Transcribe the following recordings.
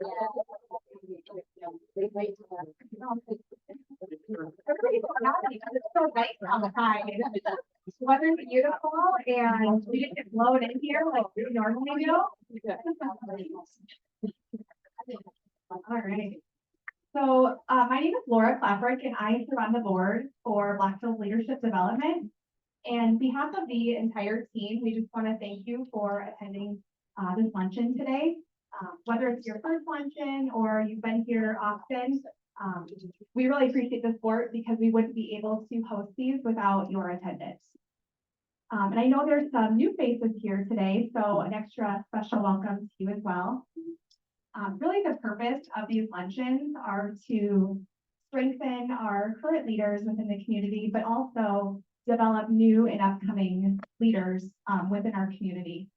Everybody's so happy because it's so nice on the side. The weather's beautiful and we didn't get blown in here like we normally do. All right. So my name is Laura Claperick and I run the board for Black Hills Leadership Development. And on behalf of the entire team, we just want to thank you for attending this luncheon today. Whether it's your first luncheon or you've been here often, we really appreciate the support because we wouldn't be able to host these without your attendance. And I know there's some new faces here today, so an extra special welcome to you as well. Really the purpose of these luncheons are to strengthen our current leaders within the community, but also develop new and upcoming leaders within our community.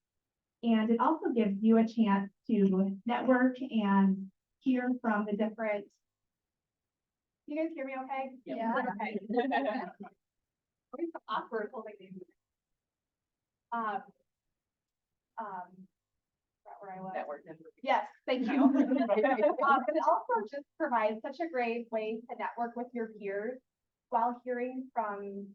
And it also gives you a chance to network and hear from the different. You guys hear me okay? Yeah. Okay. It's awkward holding these. Where I was. Network. Yes, thank you. But it also just provides such a great way to network with your peers while hearing from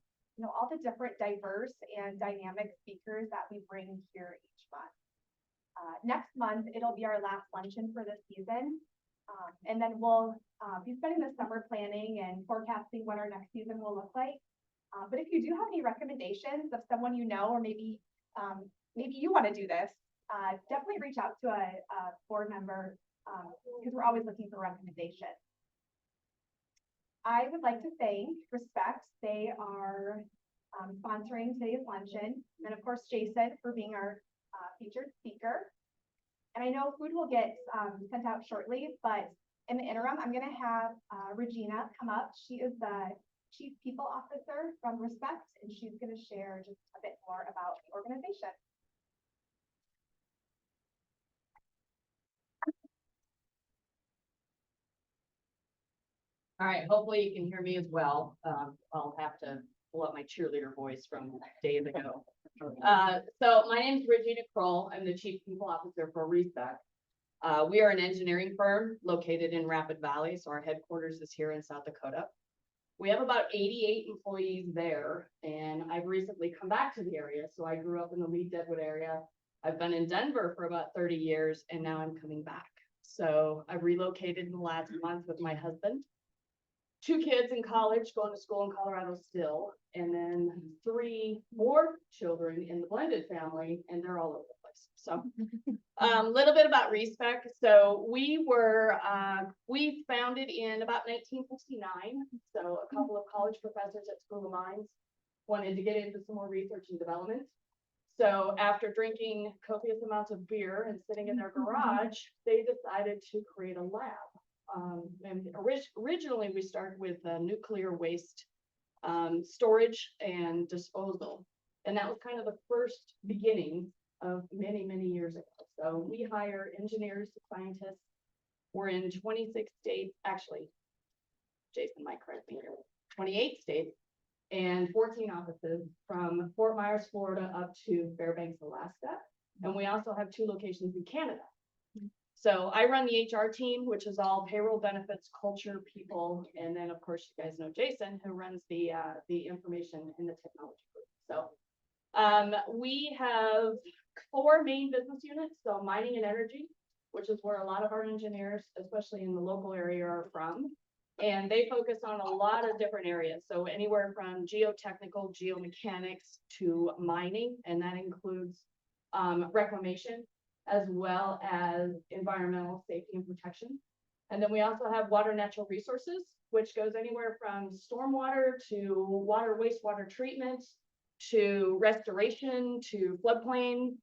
all the different diverse and dynamic speakers that we bring here each month. Next month, it'll be our last luncheon for the season. And then we'll be spending the summer planning and forecasting what our next season will look like. But if you do have any recommendations of someone you know, or maybe you want to do this, definitely reach out to a board member because we're always looking for recommendations. I would like to thank RESPEC. They are sponsoring today's luncheon, and of course Jason for being our featured speaker. And I know food will get sent out shortly, but in the interim, I'm going to have Regina come up. She is the Chief People Officer from RESPEC, and she's going to share just a bit more about the organization. All right, hopefully you can hear me as well. I'll have to pull up my cheerleader voice from days ago. So my name is Regina Kroll. I'm the Chief People Officer for RESPEC. We are an engineering firm located in Rapid Valley, so our headquarters is here in South Dakota. We have about 88 employees there, and I've recently come back to the area. So I grew up in the Lee Deadwood area. I've been in Denver for about 30 years, and now I'm coming back. So I relocated in the last month with my husband. 2 kids in college, going to school in Colorado still, and then 3 more children in the blended family, and they're all over the place. So a little bit about RESPEC. So we founded in about 1969. So a couple of college professors at School of Mines wanted to get into some more research and development. So after drinking copious amounts of beer and sitting in their garage, they decided to create a lab. And originally we started with nuclear waste storage and disposal, and that was kind of the first beginning of many years ago. So we hire engineers, scientists. We're in 26 states, actually. Jason might correct me here. 28 states and 14 offices from Fort Myers, Florida, up to Fairbanks, Alaska, and we also have 2 locations in Canada. So I run the HR team, which is all payroll, benefits, culture, people, and then of course you guys know Jason, who runs the information and the technology group. So we have 4 main business units. So mining and energy, which is where a lot of our engineers, especially in the local area, are from, and they focus on a lot of different areas. So anywhere from geotechnical, geomechanics to mining, and that includes reclamation, as well as environmental safety and protection. And then we also have water natural resources, which goes anywhere from stormwater to water, wastewater treatment, to restoration, to floodplain.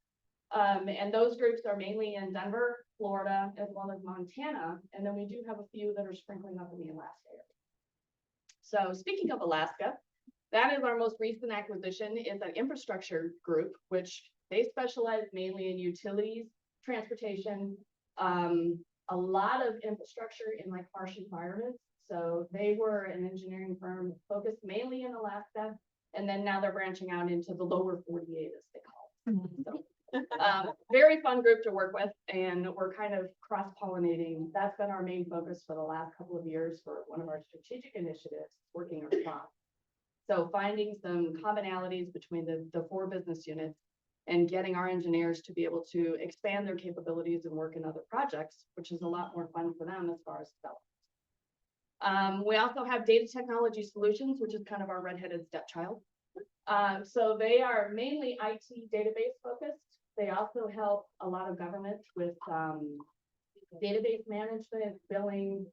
And those groups are mainly in Denver, Florida, as well as Montana. And then we do have a few that are sprinkling up in the Alaska area. So speaking of Alaska, that is our most recent acquisition, is an infrastructure group, which they specialize mainly in utilities, transportation, a lot of infrastructure in like harsh environments. So they were an engineering firm focused mainly in Alaska, and then now they're branching out into the lower 48, as they call it. So Very fun group to work with, and we're kind of cross-pollinating. That's been our main focus for the last couple of years for one of our strategic initiatives, working across. So finding some commonalities between the 4 business units and getting our engineers to be able to expand their capabilities and work in other projects, which is a lot more fun for them as far as development. We also have data technology solutions, which is kind of our redheaded stepchild. So they are mainly IT database focused. They also help a lot of government with database management, billing,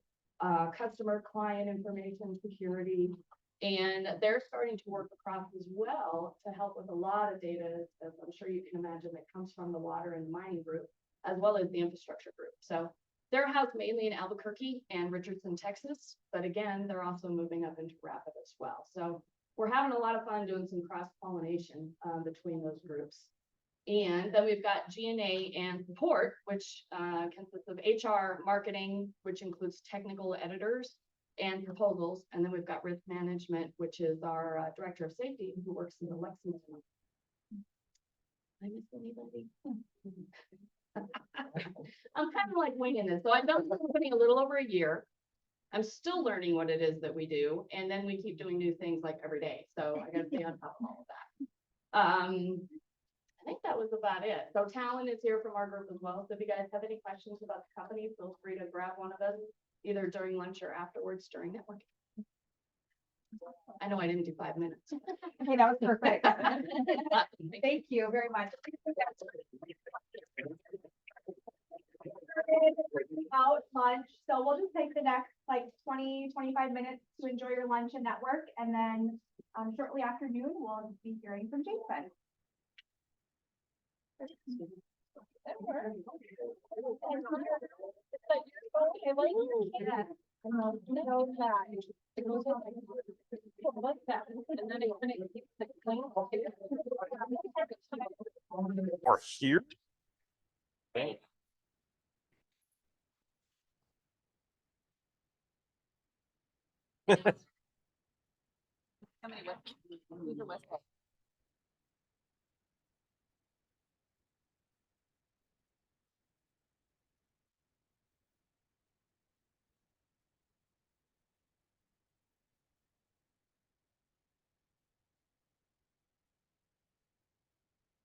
customer client information security. And they're starting to work across as well to help with a lot of data, as I'm sure you can imagine, that comes from the water and mining group, as well as the infrastructure group. So they're housed mainly in Albuquerque and Richardson, Texas, but again, they're also moving up into Rapid as well. So we're having a lot of fun doing some cross-pollination between those groups. And then we've got G&A and support, which consists of HR, marketing, which includes technical editors and proposals. And then we've got risk management, which is our director of safety who works in the Lexington. Did I miss anybody? I'm kind of like winging this. So I've done this company a little over a year. I'm still learning what it is that we do. And then we keep doing new things like every day. So I got to stay on top of all of that. I think that was about it. So Talon is here from our group as well. So if you guys have any questions about the company, feel free to grab one of us either during lunch or afterwards during networking. I know I didn't do 5 minutes. Okay, that was perfect. Thank you very much. Out lunch, so we'll just take the next like 20-25 minutes to enjoy your lunch and network, and then shortly after noon we'll be hearing from Jason. Or here? Okay.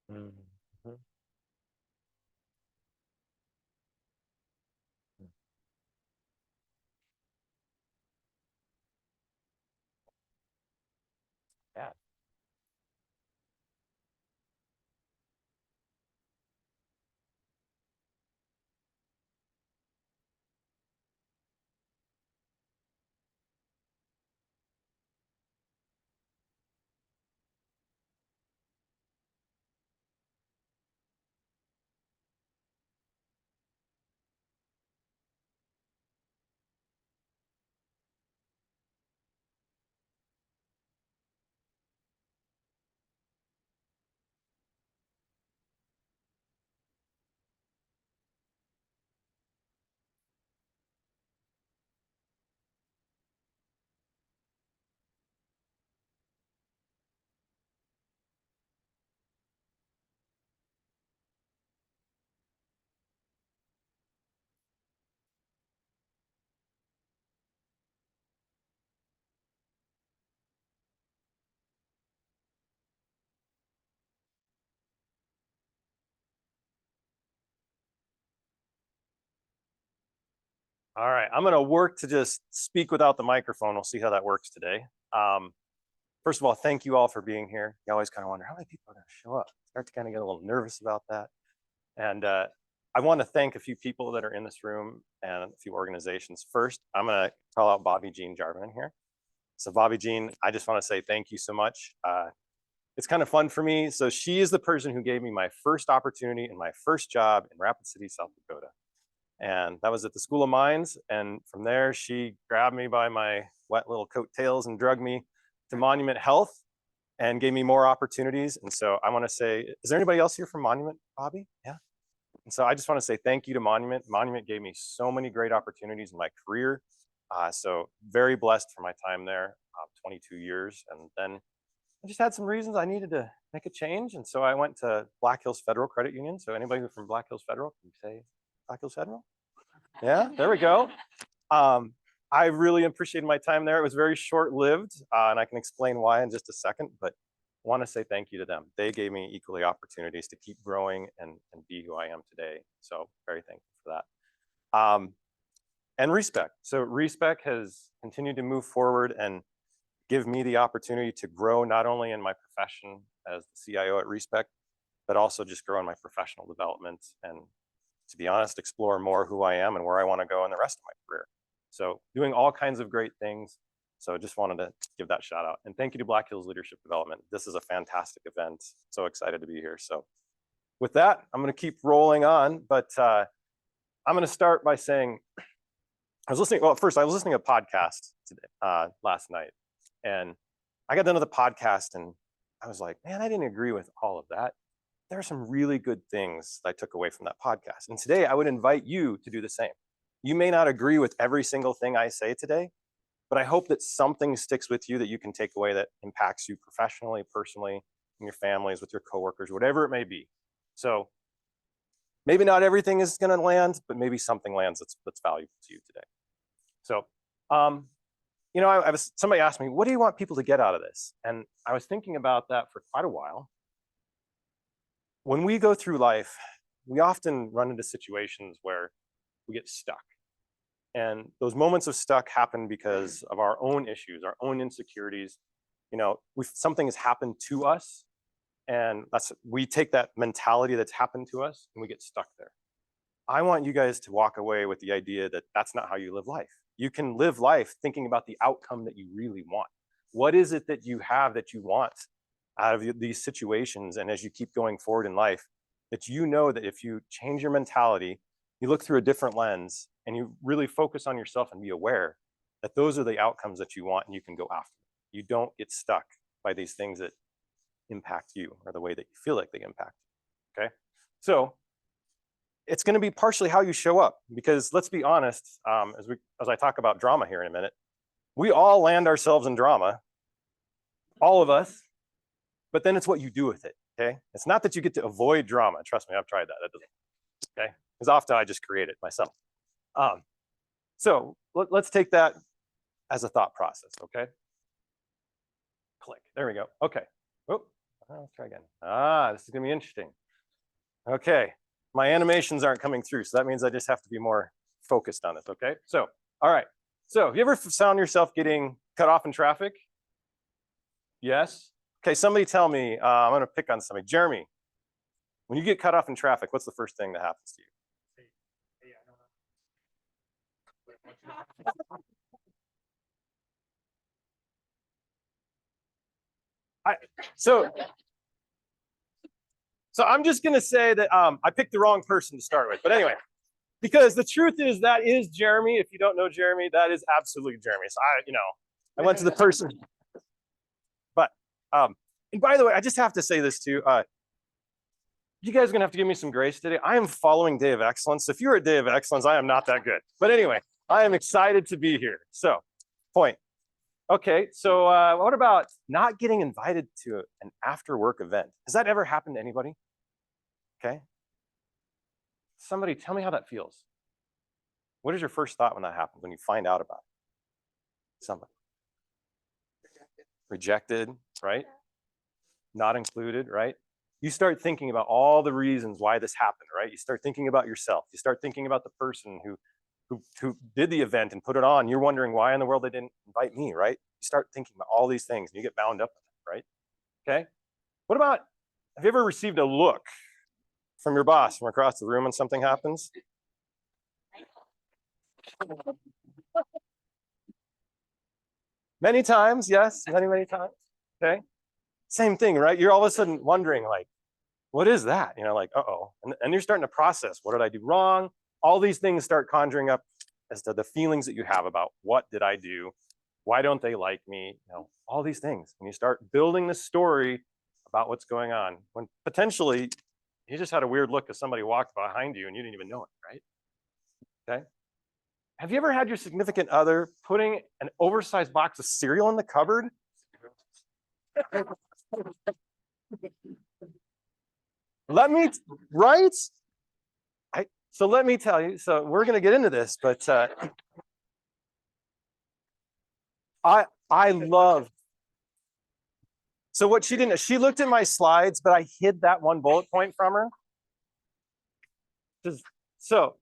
Mhm. Yeah. All right, I'm gonna work to just speak without the microphone. We'll see how that works today. First of all, thank you all for being here. You always kind of wonder how many people are gonna show up. Start to kind of get a little nervous about that. And I want to thank a few people that are in this room and a few organizations. First, I'm gonna call out Bobby Jean Jarvin here. So Bobby Jean, I just want to say thank you so much. It's kind of fun for me. So she is the person who gave me my first opportunity and my first job in Rapid City, South Dakota. And that was at the School of Mines. And from there, she grabbed me by my wet little coattails and drugged me to Monument Health and gave me more opportunities. And so I want to say, is there anybody else here from Monument, Bobby? Yeah. And so I just want to say thank you to Monument. Monument gave me so many great opportunities in my career. So very blessed for my time there, 22 years. And then I just had some reasons I needed to make a change. And so I went to Black Hills Federal Credit Union. So anybody who's from Black Hills Federal, can you say Black Hills Federal? Yeah, there we go. I really appreciated my time there. It was very short-lived, and I can explain why in just a second, but I want to say thank you to them. They gave me equally opportunities to keep growing and be who I am today. So very thankful for that. And RESPEC. So RESPEC has continued to move forward and give me the opportunity to grow not only in my profession as the CIO at RESPEC, but also just grow in my professional development and, to be honest, explore more who I am and where I want to go in the rest of my career. So doing all kinds of great things. So just wanted to give that shout out. And thank you to Black Hills Leadership Development. This is a fantastic event. So excited to be here. So with that, I'm going to keep rolling on, but I'm going to start by saying, I was listening to a podcast today, last night, and I got done with the podcast and I was like, man, I didn't agree with all of that. There are some really good things that I took away from that podcast. And today I would invite you to do the same. You may not agree with every single thing I say today, but I hope that something sticks with you that you can take away that impacts you professionally, personally, in your families, with your coworkers, whatever it may be. So maybe not everything is going to land, but maybe something lands that's valuable to you today. So, you know, somebody asked me, what do you want people to get out of this? And I was thinking about that for quite a while. When we go through life, we often run into situations where we get stuck. And those moments of stuck happen because of our own issues, our own insecurities. You know, something has happened to us, and we take that mentality that's happened to us and we get stuck there. I want you guys to walk away with the idea that that's not how you live life. You can live life thinking about the outcome that you really want. What is it that you have that you want out of these situations? And as you keep going forward in life, that you know that if you change your mentality, you look through a different lens and you really focus on yourself and be aware that those are the outcomes that you want and you can go after them. You don't get stuck by these things that impact you or the way that you feel like they impact you, okay? So it's going to be partially how you show up, because let's be honest, as I talk about drama here in a minute, we all land ourselves in drama, all of us, but then it's what you do with it, okay? It's not that you get to avoid drama. Trust me, I've tried that. That doesn't, okay? Because often I just create it myself. So let's take that as a thought process, okay? Click, there we go, okay. Oh, let's try again. This is gonna be interesting. Okay, my animations aren't coming through, so that means I just have to be more focused on this, okay? So, all right. So, have you ever found yourself getting cut off in traffic? Yes? Okay, somebody tell me, I'm gonna pick on somebody. Jeremy, when you get cut off in traffic, what's the first thing that happens to you? So I'm just gonna say that I picked the wrong person to start with, but anyway, because the truth is that is Jeremy. If you don't know Jeremy, that is absolutely Jeremy. So I went to the person, but and by the way, I just have to say this too. You guys are gonna have to give me some grace today. I am following Day of Excellence. So if you're at Day of Excellence, I am not that good. But anyway, I am excited to be here. So, point. Okay, so what about not getting invited to an after work event? Has that ever happened to anybody? Okay. Somebody tell me how that feels. What is your first thought when that happens, when you find out about it? Somebody. Rejected, right? Not included, right? You start thinking about all the reasons why this happened, right? You start thinking about yourself. You start thinking about the person who did the event and put it on. You're wondering why in the world they didn't invite me, right? You start thinking about all these things and you get bound up in it, right? Okay. What about, have you ever received a look from your boss from across the room when something happens? Many times, yes, many times. Okay. Same thing, right? You're all of a sudden wondering, like, what is that? You know, like, uh-oh. And you're starting to process, what did I do wrong? All these things start conjuring up as to the feelings that you have about what did I do? Why don't they like me? You know, all these things. And you start building this story about what's going on when potentially you just had a weird look as somebody walked behind you and you didn't even know it, right? Okay. Have you ever had your significant other putting an oversized box of cereal in the cupboard? Let me, right? So let me tell you, so we're gonna get into this, but I love, so what she didn't, she looked at my slides, but I hid that one bullet point from her. So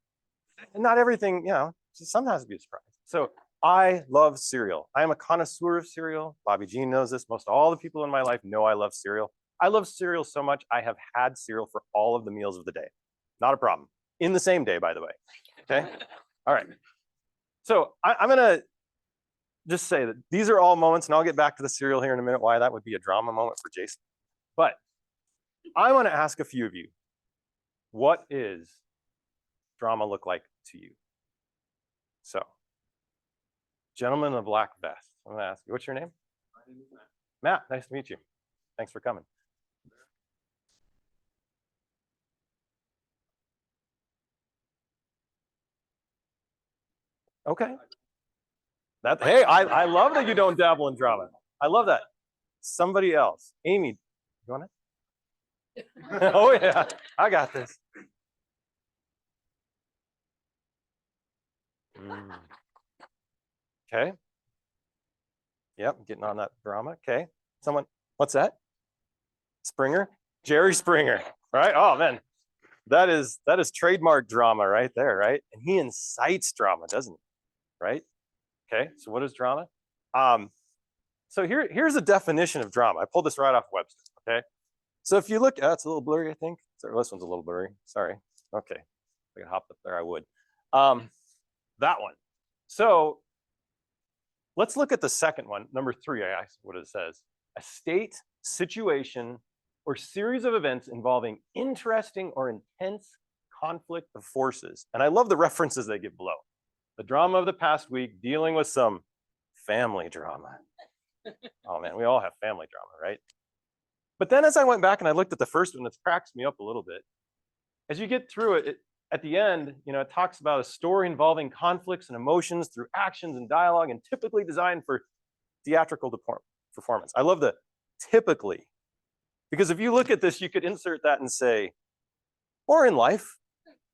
not everything, you know, some has to be a surprise. So I love cereal. I am a connoisseur of cereal. Bobby Jean knows this. Most all the people in my life know I love cereal. I love cereal so much, I have had cereal for all of the meals of the day. Not a problem. In the same day, by the way. Okay. All right. So I'm going to just say that these are all moments, and I'll get back to the cereal here in a minute, why that would be a drama moment for Jason. But I want to ask a few of you, what is drama look like to you? So, gentleman in the black vest, I'm going to ask you, what's your name? My name is Matt. Matt, nice to meet you. Thanks for coming. Okay. Hey, I love that you don't dabble in drama. I love that. Somebody else. Amy, you want it? Oh yeah, I got this. Okay. Yep, getting on that drama. Okay. Someone, what's that? Springer? Jerry Springer, right? Oh man, that is trademark drama right there, right? And he incites drama, doesn't he? Right? Okay, so what is drama? So here's a definition of drama. I pulled this right off Webster, okay? So if you look, it's a little blurry, I think. Sorry, this one's a little blurry, sorry. Okay, if I could hop up there, I would. That one. So let's look at the second one, number 3, I asked what it says. A state, situation, or series of events involving interesting or intense conflict of forces. And I love the references they give below. The drama of the past week, dealing with some family drama. Oh man, we all have family drama, right? But then as I went back and I looked at the first one, it cracks me up a little bit. As you get through it, at the end, you know, it talks about a story involving conflicts and emotions through actions and dialogue and typically designed for theatrical performance. I love the typically, because if you look at this, you could insert that and say, or in life,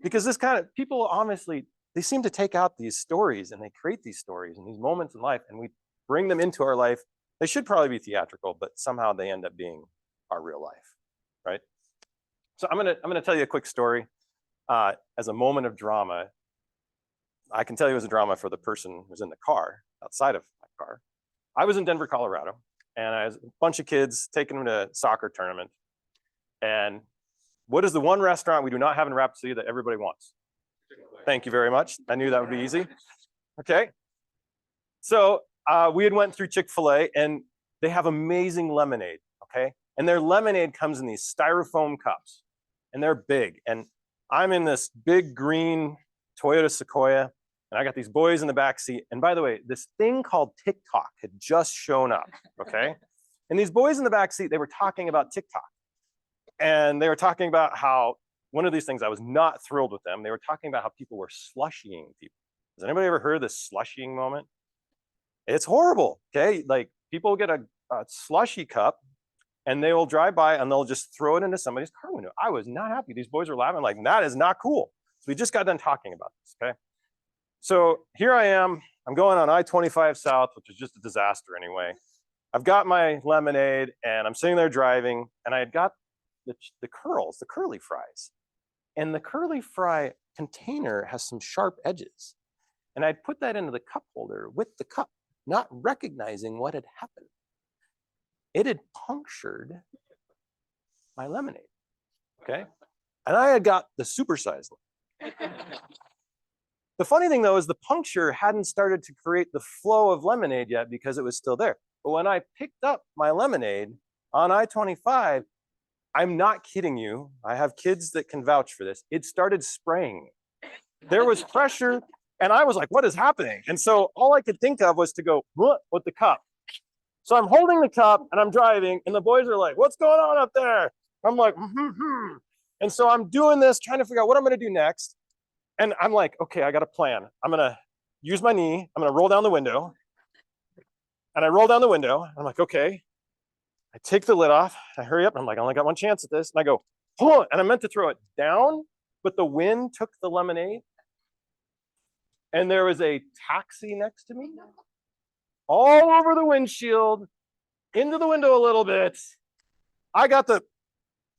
because this kind of, people honestly, they seem to take out these stories and they create these stories and these moments in life and we bring them into our life. They should probably be theatrical, but somehow they end up being our real life, right? So I'm gonna tell you a quick story as a moment of drama. I can tell you it was a drama for the person who was in the car, outside of my car. I was in Denver, Colorado, and I was a bunch of kids taking them to a soccer tournament. And what is the one restaurant we do not have in Rapid City that everybody wants? Thank you very much. I knew that would be easy. Okay. So we had went through Chick-fil-A and they have amazing lemonade, okay? And their lemonade comes in these styrofoam cups and they're big. And I'm in this big green Toyota Sequoia and I got these boys in the back seat. And by the way, this thing called TikTok had just shown up, okay? And these boys in the back seat, they were talking about TikTok. And they were talking about how, one of these things, I was not thrilled with them. They were talking about how people were slushying people. Has anybody ever heard of this slushying moment? It's horrible, okay? Like people get a slushy cup and they will drive by and they'll just throw it into somebody's car window. I was not happy. These boys were laughing like, that is not cool. So we just got done talking about this, okay? So here I am, I'm going on I-25 South, which is just a disaster anyway. I've got my lemonade and I'm sitting there driving and I had got the curly fries. And the curly fry container has some sharp edges. And I'd put that into the cup holder with the cup, not recognizing what had happened. It had punctured my lemonade, okay? And I had got the supersized one. The funny thing though is the puncture hadn't started to create the flow of lemonade yet because it was still there. But when I picked up my lemonade on I-25, I'm not kidding you. I have kids that can vouch for this. It started spraying. There was pressure and I was like, what is happening? And so all I could think of was to go with the cup. So I'm holding the cup and I'm driving and the boys are like, what's going on up there? I'm like, And so I'm doing this, trying to figure out what I'm gonna do next. And I'm like, okay, I got a plan. I'm gonna use my knee. I'm gonna roll down the window. And I roll down the window. I'm like, okay. I take the lid off, I hurry up, I'm like, I only got one chance at this. And I go, oh, and I meant to throw it down, but the wind took the lemonade. And there was a taxi next to me, all over the windshield, into the window a little bit. I got the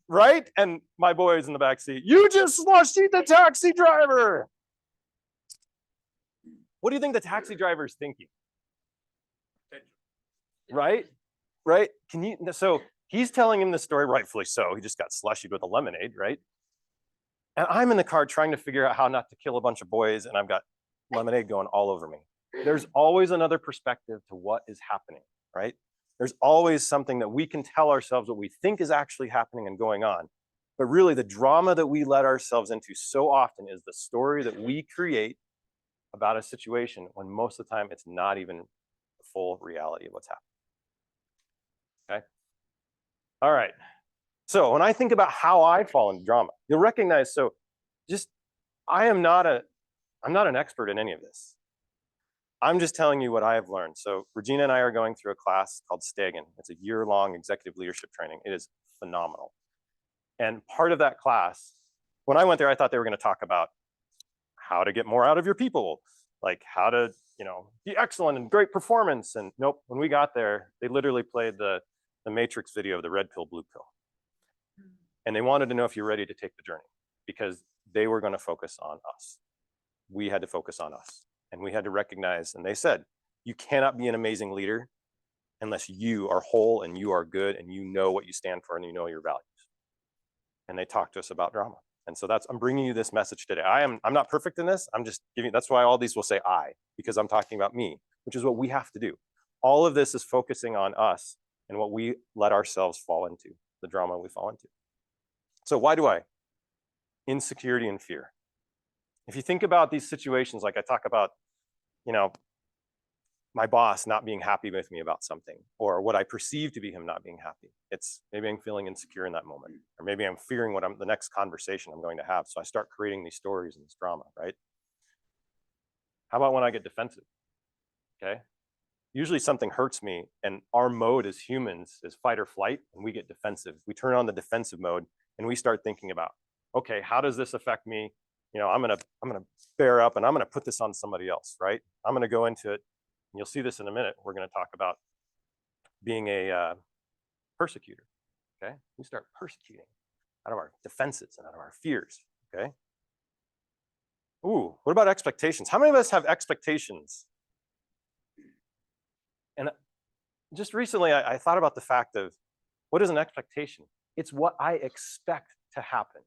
right, and my boy's in the back seat. You just slushied the taxi driver. What do you think the taxi driver is thinking? Right? Right? Can you? So he's telling him the story, rightfully so. He just got slushied with a lemonade, right? And I'm in the car trying to figure out how not to kill a bunch of boys, and I've got lemonade going all over me. There's always another perspective to what is happening, right? There's always something that we can tell ourselves what we think is actually happening and going on. But really, the drama that we let ourselves into so often is the story that we create about a situation when most of the time it's not even the full reality of what's happening. Okay? All right. So when I think about how I fall into drama, you'll recognize, so just, I'm not an expert in any of this. I'm just telling you what I have learned. So Regina and I are going through a class called Stagen. It's a year-long executive leadership training. It is phenomenal. And part of that class, when I went there, I thought they were going to talk about how to get more out of your people, like how to, be excellent and great performance. And nope, when we got there, they literally played the Matrix video of the red pill, blue pill. And they wanted to know if you're ready to take the journey, because they were going to focus on us. We had to focus on us. And we had to recognize, and they said, you cannot be an amazing leader unless you are whole and you are good and you know what you stand for and you know your values. And they talked to us about drama. And so I'm bringing you this message today. I'm not perfect in this. I'm just giving, that's why all these will say I, because I'm talking about me, which is what we have to do. All of this is focusing on us and what we let ourselves fall into, the drama we fall into. So why do I? Insecurity and fear. If you think about these situations, like I talk about, my boss not being happy with me about something, or what I perceive to be him not being happy. It's maybe I'm feeling insecure in that moment, or maybe I'm fearing the next conversation I'm going to have. So I start creating these stories and this drama, right? How about when I get defensive? Okay. Usually something hurts me, and our mode as humans is fight or flight, and we get defensive. We turn on the defensive mode and we start thinking about, okay, how does this affect me? I'm gonna bear up and I'm gonna put this on somebody else, right? I'm gonna go into it. And you'll see this in a minute. We're going to talk about being a persecutor. Okay, we start persecuting out of our defenses and out of our fears. Okay. Ooh, what about expectations? How many of us have expectations? And just recently, I thought about the fact of what is an expectation? It's what I expect to happen,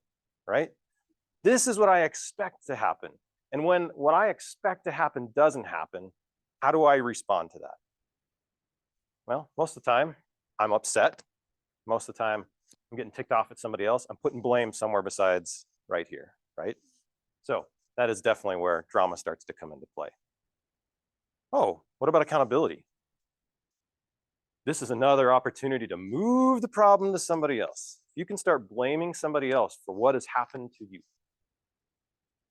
right? This is what I expect to happen. And when what I expect to happen doesn't happen, how do I respond to that? Well, most of the time, I'm upset. Most of the time, I'm getting ticked off at somebody else. I'm putting blame somewhere besides right here, right? So that is definitely where drama starts to come into play. Oh, what about accountability? This is another opportunity to move the problem to somebody else. You can start blaming somebody else for what has happened to you.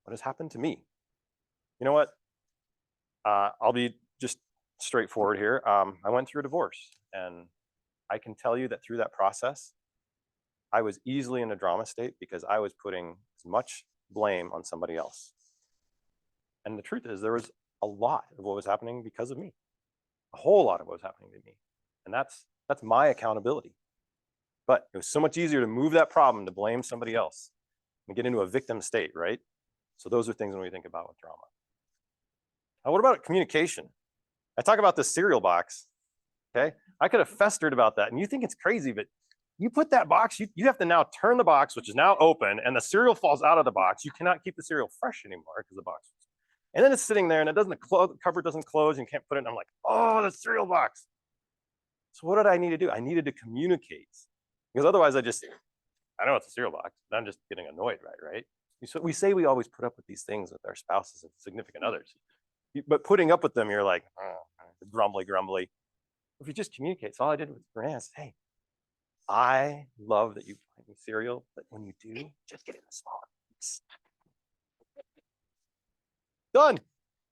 What has happened to me? You know what? I'll be just straightforward here. I went through a divorce, and I can tell you that through that process, I was easily in a drama state because I was putting as much blame on somebody else. And the truth is, there was a lot of what was happening because of me, a whole lot of what was happening to me. And that's my accountability. But it was so much easier to move that problem to blame somebody else and get into a victim state, right? So those are things when we think about with drama. Now, what about communication? I talk about this cereal box, okay? I could have festered about that, and you think it's crazy, but you put that box, you have to now turn the box, which is now open, and the cereal falls out of the box. You cannot keep the cereal fresh anymore because the box. And then it's sitting there, and the cover doesn't close, and you can't put it in. I'm like, oh, the cereal box. So what did I need to do? I needed to communicate, because otherwise I know it's a cereal box, and I'm just getting annoyed, right? So we say we always put up with these things with our spouses and significant others. But putting up with them, you're like, oh, grumbly. If you just communicate, so all I did with Renee is, hey, I love that you buy me cereal, but when you do, just get it in a smaller piece. Done.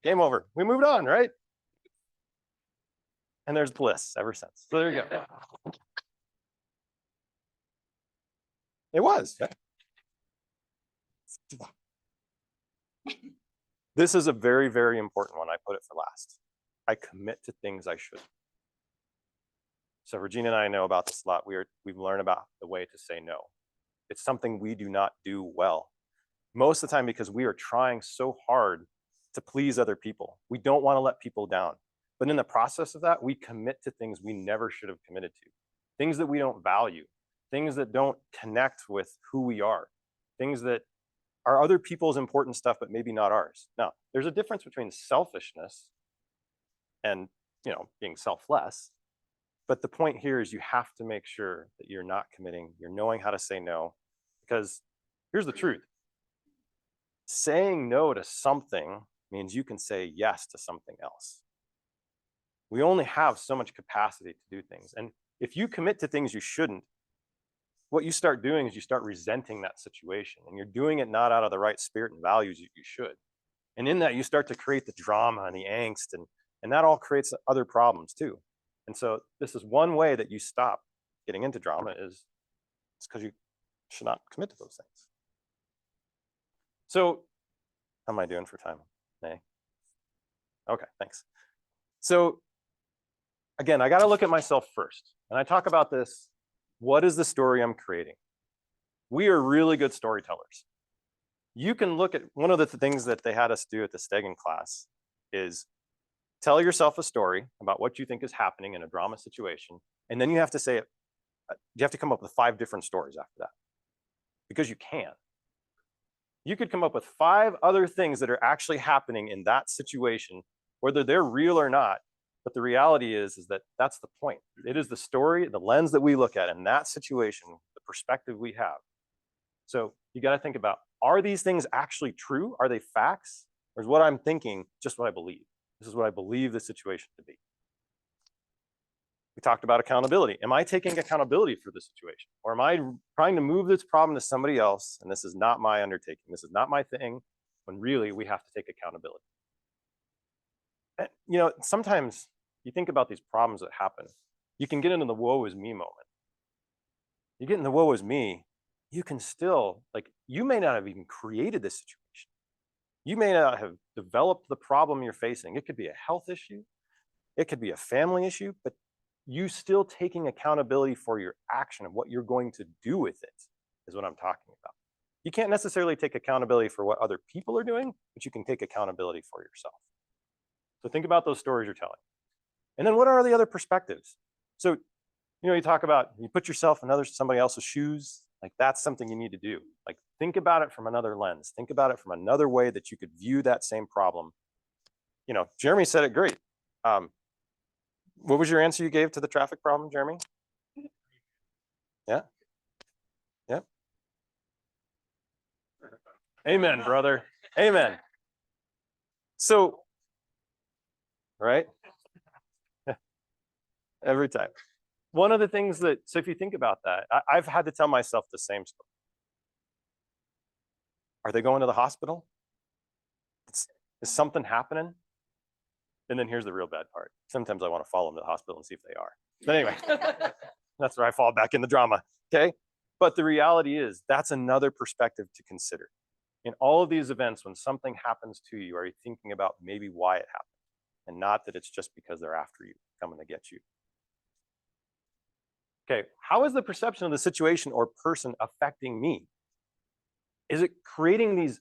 Game over. We moved on, right? And there's bliss ever since. So there you go. It was. Yeah. This is a very, very important one. I put it for last. I commit to things I shouldn't. So Regina and I know about this a lot. We've learned about the way to say no. It's something we do not do well. Most of the time because we are trying so hard to please other people. We don't want to let people down. But in the process of that, we commit to things we never should have committed to. Things that we don't value, things that don't connect with who we are, things that are other people's important stuff, but maybe not ours. Now, there's a difference between selfishness and, being selfless. But the point here is you have to make sure that you're not committing, you're knowing how to say no, because here's the truth. Saying no to something means you can say yes to something else. We only have so much capacity to do things. And if you commit to things you shouldn't, what you start doing is you start resenting that situation, and you're doing it not out of the right spirit and values that you should. And in that, you start to create the drama and the angst, and that all creates other problems too. And so this is one way that you stop getting into drama is because you should not commit to those things. So how am I doing for time? Nay? Okay, thanks. So again, I got to look at myself first. And I talk about this. What is the story I'm creating? We are really good storytellers. You can look at one of the things that they had us do at the Stegen class is tell yourself a story about what you think is happening in a drama situation. And then you have to say it. You have to come up with 5 different stories after that because you can. You could come up with 5 other things that are actually happening in that situation, whether they're real or not. But the reality is that that's the point. It is the story, the lens that we look at in that situation, the perspective we have. So you got to think about, are these things actually true? Are they facts? Or is what I'm thinking just what I believe? This is what I believe the situation to be. We talked about accountability. Am I taking accountability for the situation? Or am I trying to move this problem to somebody else? And this is not my undertaking. This is not my thing, when really we have to take accountability. And, sometimes you think about these problems that happen. You can get into the woe is me moment. You get in the woe is me, you can still, you may not have even created this situation. You may not have developed the problem you're facing. It could be a health issue. It could be a family issue, but you still taking accountability for your action of what you're going to do with it is what I'm talking about. You can't necessarily take accountability for what other people are doing, but you can take accountability for yourself. So think about those stories you're telling. And then what are the other perspectives? So, you talk about, you put yourself in somebody else's shoes, that's something you need to do. Think about it from another lens. Think about it from another way that you could view that same problem. Jeremy said it great. What was your answer you gave to the traffic problem, Jeremy? Yeah. Yep. Amen, brother. Amen. So, right? Every time. One of the things so if you think about that, I've had to tell myself the same story. Are they going to the hospital? Is something happening? And then here's the real bad part. Sometimes I want to follow them to the hospital and see if they are. But anyway, that's where I fall back in the drama, okay? But the reality is that's another perspective to consider. In all of these events, when something happens to you, are you thinking about maybe why it happened? And not that it's just because they're after you, coming to get you. Okay, how is the perception of the situation or person affecting me? Is it creating these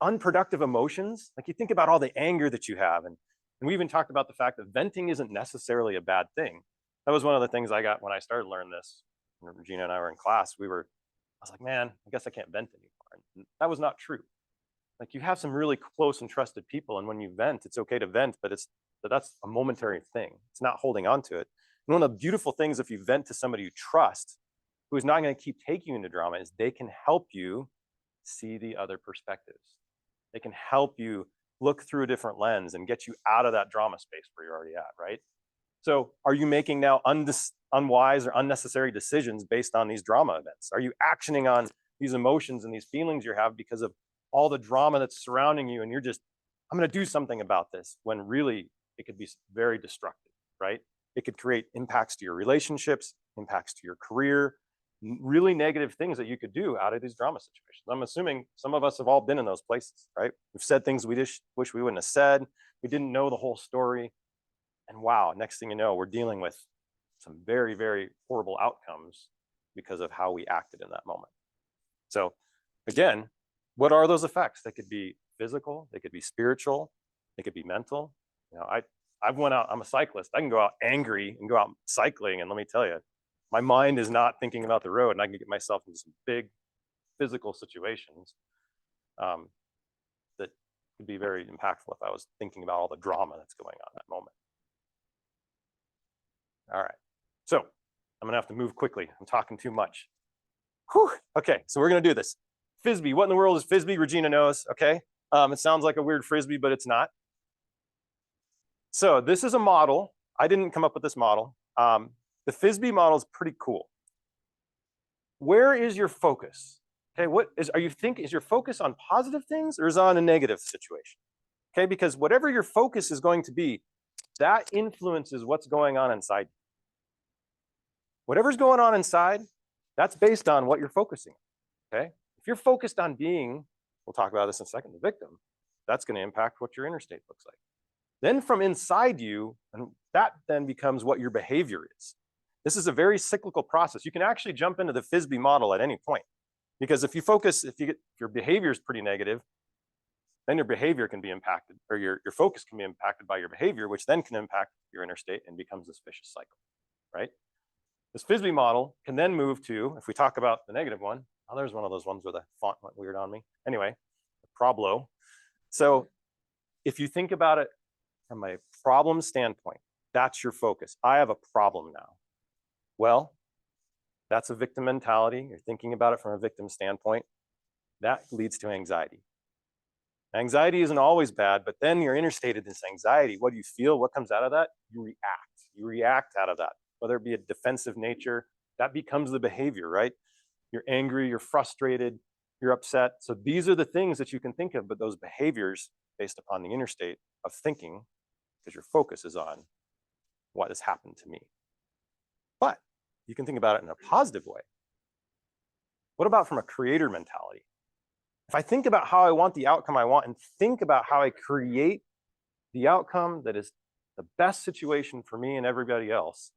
unproductive emotions? You think about all the anger that you have. And we even talked about the fact that venting isn't necessarily a bad thing. That was one of the things I got when I started learning this. When Regina and I were in class, I was like, man, I guess I can't vent anymore. And that was not true. You have some really close and trusted people. And when you vent, it's okay to vent, but that's a momentary thing. It's not holding on to it. And one of the beautiful things, if you vent to somebody you trust, who is not going to keep taking you into drama, is they can help you see the other perspectives. They can help you look through a different lens and get you out of that drama space where you're already at, right? So are you making now unwise or unnecessary decisions based on these drama events? Are you actioning on these emotions and these feelings you have because of all the drama that's surrounding you, and you're just, I'm going to do something about this, when really it could be very destructive, right? It could create impacts to your relationships, impacts to your career, really negative things that you could do out of these drama situations. I'm assuming some of us have all been in those places, right? We've said things we just wish we wouldn't have said. We didn't know the whole story. And wow, next thing you know, we're dealing with some very, very horrible outcomes because of how we acted in that moment. So again, what are those effects? They could be physical, they could be spiritual, they could be mental. You know, I've went out, I'm a cyclist. I can go out angry and go out cycling, and let me tell you, my mind is not thinking about the road, and I can get myself into some big physical situations that could be very impactful if I was thinking about all the drama that's going on in that moment. All right, so I'm gonna have to move quickly. I'm talking too much. Whew. Okay, so we're gonna do this. Frisbee, what in the world is Frisbee? Regina knows, okay? It sounds like a weird Frisbee, but it's not. So this is a model. I didn't come up with this model. The Frisbee model is pretty cool. Where is your focus? Okay, is your focus on positive things or is it on a negative situation? Okay, because whatever your focus is going to be, that influences what's going on inside. Whatever's going on inside, that's based on what you're focusing on, okay? If you're focused on being, we'll talk about this in a second, the victim, that's going to impact what your inner state looks like. Then from inside you, and that then becomes what your behavior is. This is a very cyclical process. You can actually jump into the Frisbee model at any point, because if your behavior is pretty negative, then your behavior can be impacted, or your focus can be impacted by your behavior, which then can impact your inner state and becomes this vicious cycle, right? This Frisbee model can then move to, if we talk about the negative one, oh, there's one of those ones where the font went weird on me. Anyway, Problo. So if you think about it from a problem standpoint, that's your focus. I have a problem now. Well, that's a victim mentality. You're thinking about it from a victim standpoint. That leads to anxiety. Anxiety isn't always bad, but then you're inner state of this anxiety. What do you feel? What comes out of that? You react. You react out of that, whether it be a defensive nature, that becomes the behavior, right? You're angry, you're frustrated, you're upset. So these are the things that you can think of, but those behaviors based upon the inner state of thinking, because your focus is on what has happened to me. But you can think about it in a positive way. What about from a creator mentality? If I think about how I want the outcome I want and think about how I create the outcome that is the best situation for me and everybody else,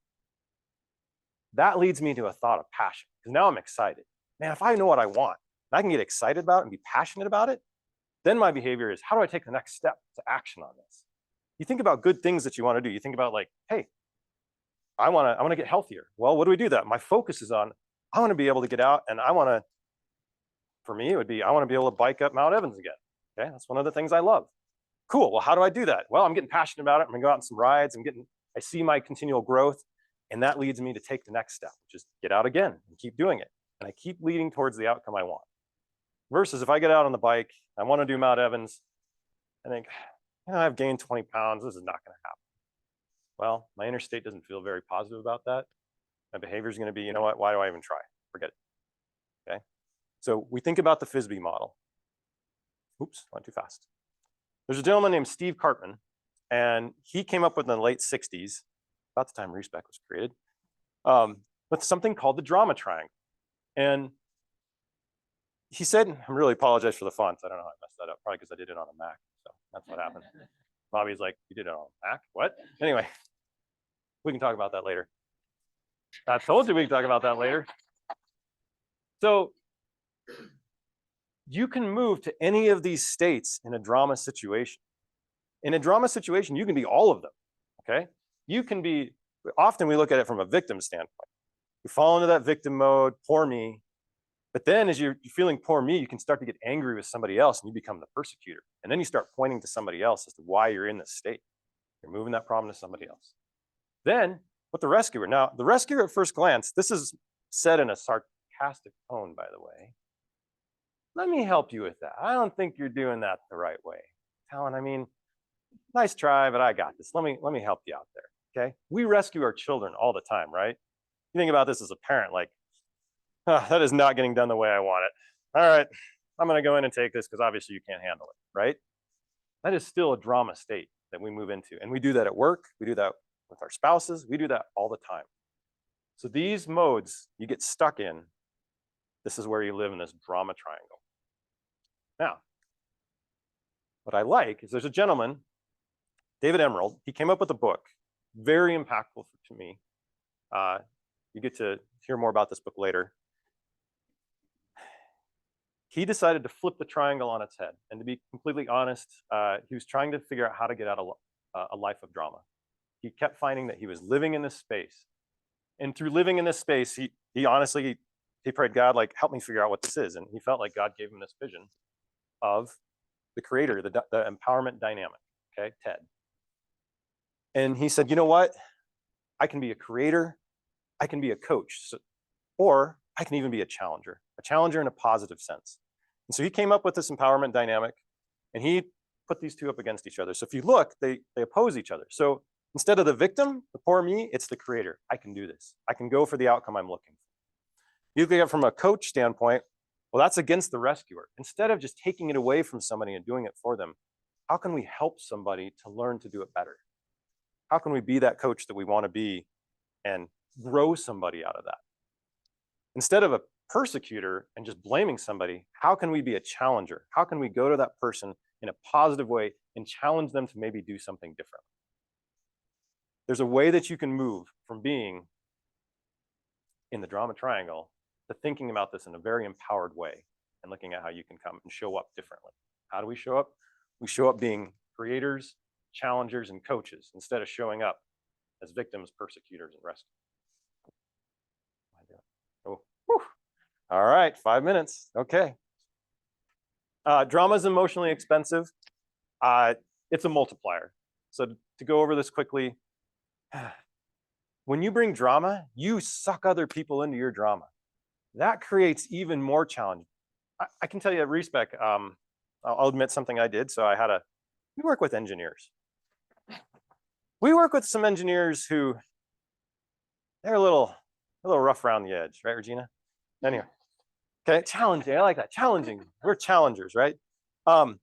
that leads me to a thought of passion, because now I'm excited. Man, if I know what I want, and I can get excited about it and be passionate about it, then my behavior is, how do I take the next step to action on this? You think about good things that you want to do. You think about like, hey, I want to get healthier. Well, what do we do that? My focus is on, I want to be able to get out, and for me, it would be, I want to be able to bike up Mount Evans again. Okay, that's one of the things I love. Cool, well, how do I do that? Well, I'm getting passionate about it. I'm gonna go out on some rides. I see my continual growth, and that leads me to take the next step, which is get out again and keep doing it. And I keep leading towards the outcome I want. Versus if I get out on the bike, I want to do Mount Evans, I think, I've gained 20 pounds, this is not gonna happen. Well, my inner state doesn't feel very positive about that. My behavior is gonna be, you know what, why do I even try? Forget it, okay? So we think about the Frisbee model. Oops, went too fast. There's a gentleman named Steve Cartman, and he came up with in the late 60s, about the time RESPEC was created, with something called the drama triangle. And he said, I really apologize for the fonts. I don't know how I messed that up, probably because I did it on a Mac. So that's what happened. Bobby's like, you did it on a Mac? What? Anyway, we can talk about that later. I told you we can talk about that later. So you can move to any of these states in a drama situation. In a drama situation, you can be all of them, okay? You can be, often we look at it from a victim standpoint. You fall into that victim mode, poor me. But then as you're feeling poor me, you can start to get angry with somebody else and you become the persecutor. And then you start pointing to somebody else as to why you're in this state. You're moving that problem to somebody else. Then with the rescuer. Now, the rescuer at first glance, this is said in a sarcastic tone, by the way. Let me help you with that. I don't think you're doing that the right way. Talon, I mean, nice try, but I got this. Let me help you out there, okay? We rescue our children all the time, right? You think about this as a parent, like, oh, that is not getting done the way I want it. All right, I'm gonna go in and take this because obviously you can't handle it, right? That is still a drama state that we move into. And we do that at work, we do that with our spouses, we do that all the time. So these modes you get stuck in This is where you live in this drama triangle. Now, what I like is there's a gentleman, David Emerald. He came up with a book, very impactful to me. You get to hear more about this book later. He decided to flip the triangle on its head. And to be completely honest, he was trying to figure out how to get out of a life of drama. He kept finding that he was living in this space. And through living in this space, he honestly, he prayed, God, like, help me figure out what this is. And he felt like God gave him this vision of the creator, the empowerment dynamic, okay, TED. And he said, you know what? I can be a creator, I can be a coach, or I can even be a challenger in a positive sense. And so he came up with this empowerment dynamic, and he put these two up against each other. So if you look, they oppose each other. So instead of the victim, the poor me, it's the creator. I can do this. I can go for the outcome I'm looking for. You look at it from a coach standpoint, well, that's against the rescuer. Instead of just taking it away from somebody and doing it for them, how can we help somebody to learn to do it better? How can we be that coach that we want to be and grow somebody out of that? Instead of a persecutor and just blaming somebody, how can we be a challenger? How can we go to that person in a positive way and challenge them to maybe do something different? There's a way that you can move from being in the drama triangle to thinking about this in a very empowered way and looking at how you can come and show up differently. How do we show up? We show up being creators, challengers, and coaches instead of showing up as victims, persecutors, and rescuers. Oh, whew. All right, 5 minutes. Okay. Drama is emotionally expensive. It's a multiplier. So to go over this quickly, when you bring drama, you suck other people into your drama. That creates even more challenge. I can tell you at RESPEC, I'll admit something I did. So we work with engineers. We work with some engineers who, they're a little rough around the edge, right, Regina? Anyway, okay, challenging, I like that, challenging. We're challengers, right? And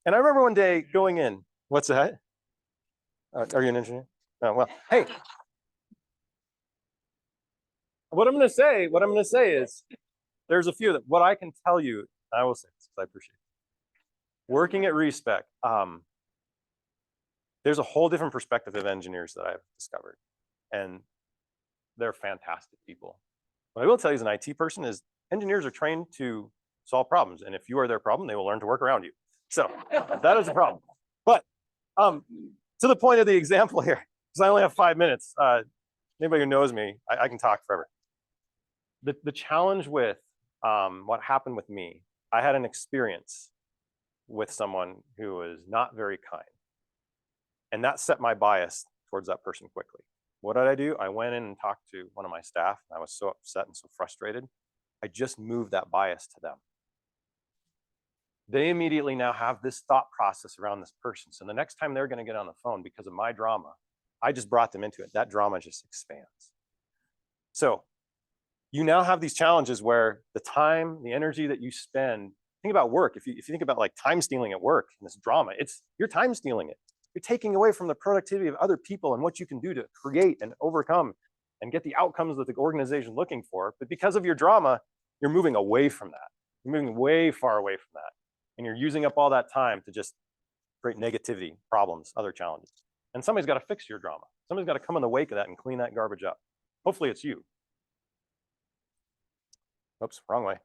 I remember one day going in, what's that? Are you an engineer? Oh, well, hey. What I'm gonna say is, there's a few that, what I can tell you, I will say this because I appreciate it. Working at RESPEC, there's a whole different perspective of engineers that I've discovered, and they're fantastic people. What I will tell you as an IT person is engineers are trained to solve problems, and if you are their problem, they will learn to work around you. So that is a problem. But to the point of the example here, because I only have 5 minutes, anybody who knows me, I can talk forever. The challenge with what happened with me, I had an experience with someone who was not very kind. And that set my bias towards that person quickly. What did I do? I went in and talked to one of my staff. And I was so upset and so frustrated. I just moved that bias to them. They immediately now have this thought process around this person. So the next time they're going to get on the phone because of my drama, I just brought them into it. That drama just expands. So you now have these challenges where the time, the energy that you spend, think about work. If you think about like time stealing at work and this drama, you're time stealing it. You're taking away from the productivity of other people and what you can do to create and overcome and get the outcomes that the organization is looking for. But because of your drama, you're moving away from that. You're moving way far away from that. And you're using up all that time to just create negativity, problems, other challenges. And somebody's got to fix your drama. Somebody's got to come in the wake of that and clean that garbage up. Hopefully it's you. Oops, wrong way.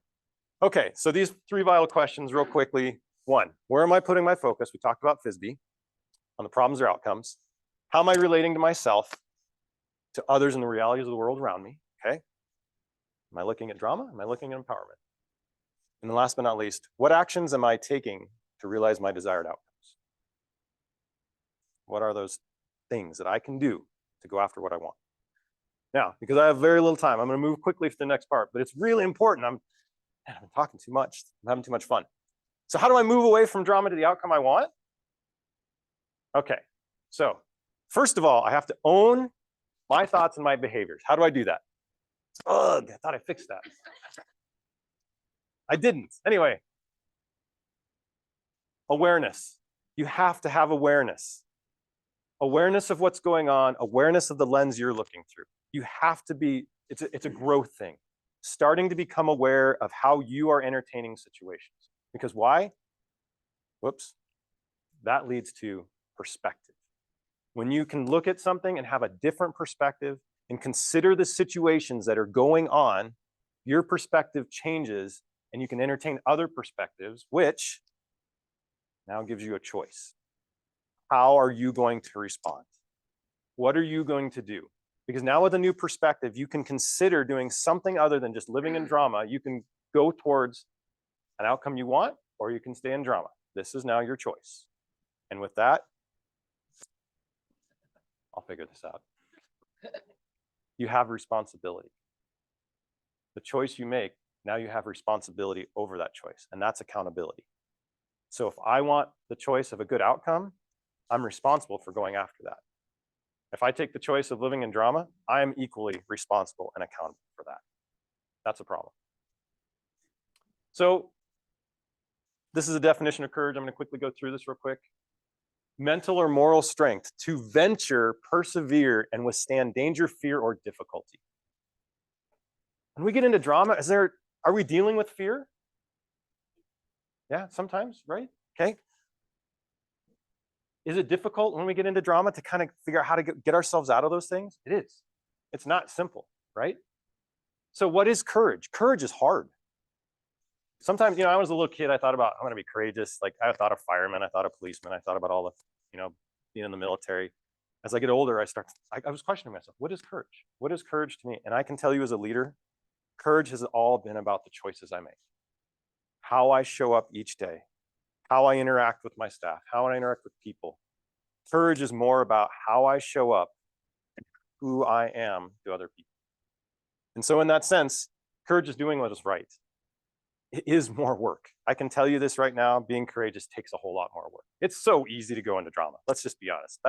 Okay, so these 3 vital questions real quickly. 1, where am I putting my focus? We talked about FISB. On the problems or outcomes. How am I relating to myself, to others, and the realities of the world around me? Okay. Am I looking at drama? Am I looking at empowerment? And then last but not least, what actions am I taking to realize my desired outcomes? What are those things that I can do to go after what I want? Now, because I have very little time, I'm going to move quickly to the next part, but it's really important. I'm talking too much. I'm having too much fun. So how do I move away from drama to the outcome I want? Okay, so first of all, I have to own my thoughts and my behaviors. How do I do that? Ugh, I thought I fixed that. I didn't. Anyway, awareness. You have to have awareness. Awareness of what's going on, awareness of the lens you're looking through. You have to be, it's a growth thing. starting to become aware of how you are entertaining situations. Because why? Whoops. That leads to perspective. When you can look at something and have a different perspective and consider the situations that are going on, your perspective changes and you can entertain other perspectives, which now gives you a choice. How are you going to respond? What are you going to do? Because now with a new perspective, you can consider doing something other than just living in drama. You can go towards an outcome you want, or you can stay in drama. This is now your choice. And with that, I'll figure this out. You have responsibility. The choice you make, now you have responsibility over that choice, and that's accountability. So if I want the choice of a good outcome, I'm responsible for going after that. If I take the choice of living in drama, I am equally responsible and accountable for that. That's a problem. So this is a definition of courage. I'm going to quickly go through this real quick. Mental or moral strength to venture, persevere, and withstand danger, fear, or difficulty. When we get into drama, are we dealing with fear? Yeah, sometimes, right? Okay. Is it difficult when we get into drama to kind of figure out how to get ourselves out of those things? It is. It's not simple, right? So what is courage? Courage is hard. Sometimes, when I was a little kid, I thought about, I'm going to be courageous. Like I thought of firemen, I thought of policemen, I thought about all the, being in the military. As I get older, I was questioning myself, what is courage? What is courage to me? And I can tell you as a leader, courage has all been about the choices I make. How I show up each day, how I interact with my staff, how I interact with people. Courage is more about how I show up, who I am to other people. And so in that sense, courage is doing what is right. It is more work. I can tell you this right now, being courageous takes a whole lot more work. It's so easy to go into drama. Let's just be honest.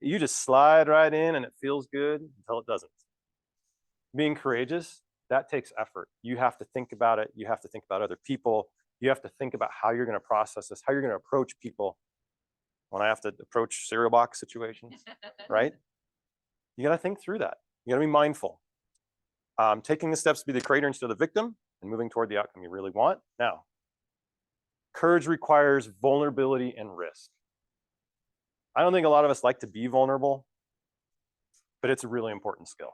You just slide right in and it feels good until it doesn't. Being courageous, that takes effort. You have to think about it. You have to think about other people. You have to think about how you're going to process this, how you're going to approach people. When I have to approach cereal box situations, right? You got to think through that. You got to be mindful. Taking the steps to be the creator instead of the victim and moving toward the outcome you really want. Now, courage requires vulnerability and risk. I don't think a lot of us like to be vulnerable, but it's a really important skill.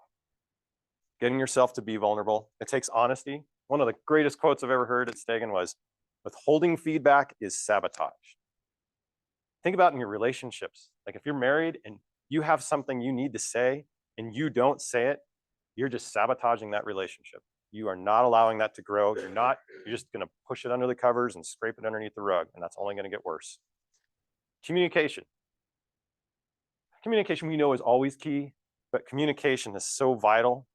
Getting yourself to be vulnerable. It takes honesty. One of the greatest quotes I've ever heard at Stegen was, withholding feedback is sabotage. Think about in your relationships. Like if you're married and you have something you need to say and you don't say it, you're just sabotaging that relationship. You are not allowing that to grow. You're just going to push it under the covers and scrape it underneath the rug, and that's only going to get worse. Communication. Communication we know is always key, but communication is so vital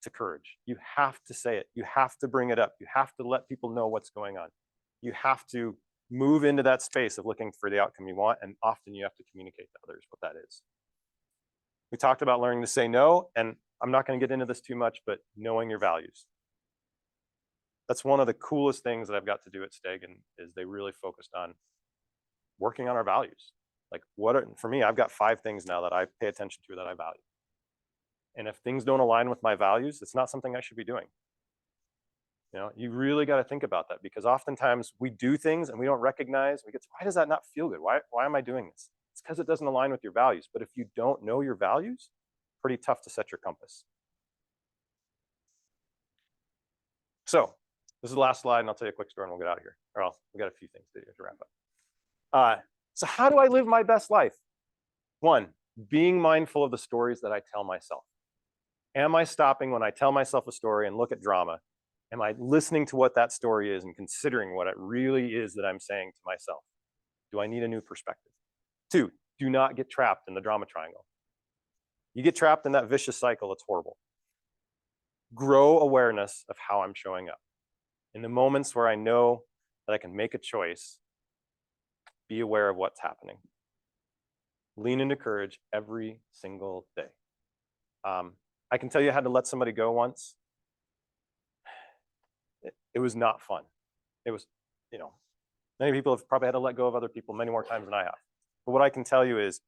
to courage. You have to say it. You have to bring it up. You have to let people know what's going on. You have to move into that space of looking for the outcome you want, and often you have to communicate to others what that is. We talked about learning to say no, and I'm not going to get into this too much, but knowing your values. That's one of the coolest things that I've got to do at Stegen is they really focused on working on our values. Like for me, I've got 5 things now that I pay attention to that I value. And if things don't align with my values, it's not something I should be doing. You really got to think about that because oftentimes we do things and we don't recognize, why does that not feel good? Why am I doing this? It's because it doesn't align with your values. But if you don't know your values, pretty tough to set your compass. So this is the last slide and I'll tell you a quick story and we'll get out of here. Or else we got a few things to do to wrap up. So how do I live my best life? 1, being mindful of the stories that I tell myself. Am I stopping when I tell myself a story and look at drama? Am I listening to what that story is and considering what it really is that I'm saying to myself? Do I need a new perspective? 2, do not get trapped in the drama triangle. You get trapped in that vicious cycle, it's horrible. Grow awareness of how I'm showing up. In the moments where I know that I can make a choice, be aware of what's happening. Lean into courage every single day. I can tell you I had to let somebody go once. It was not fun. It was, many people have probably had to let go of other people many more times than I have. But what I can tell you is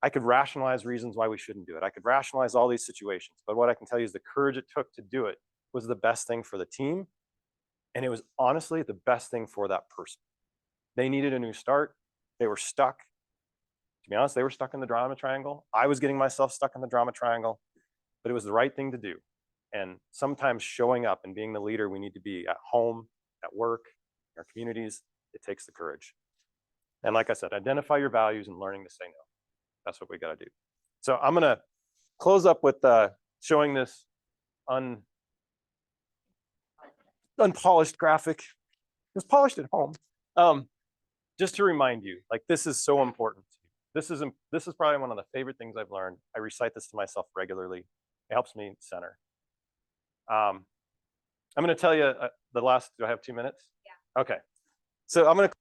I could rationalize reasons why we shouldn't do it. I could rationalize all these situations. But what I can tell you is the courage it took to do it was the best thing for the team. And it was honestly the best thing for that person. They needed a new start. They were stuck. To be honest, they were stuck in the drama triangle. I was getting myself stuck in the drama triangle, but it was the right thing to do. And sometimes showing up and being the leader we need to be at home, at work, in our communities, it takes the courage. And like I said, identify your values and learning to say no. That's what we got to do. So I'm going to close up with showing this unpolished graphic. It was polished at home. Just to remind you, like, this is so important. This is probably one of the favorite things I've learned. I recite this to myself regularly. It helps me center. I'm going to tell you the last, do I have 2 minutes? Yeah. Okay. So I'm going to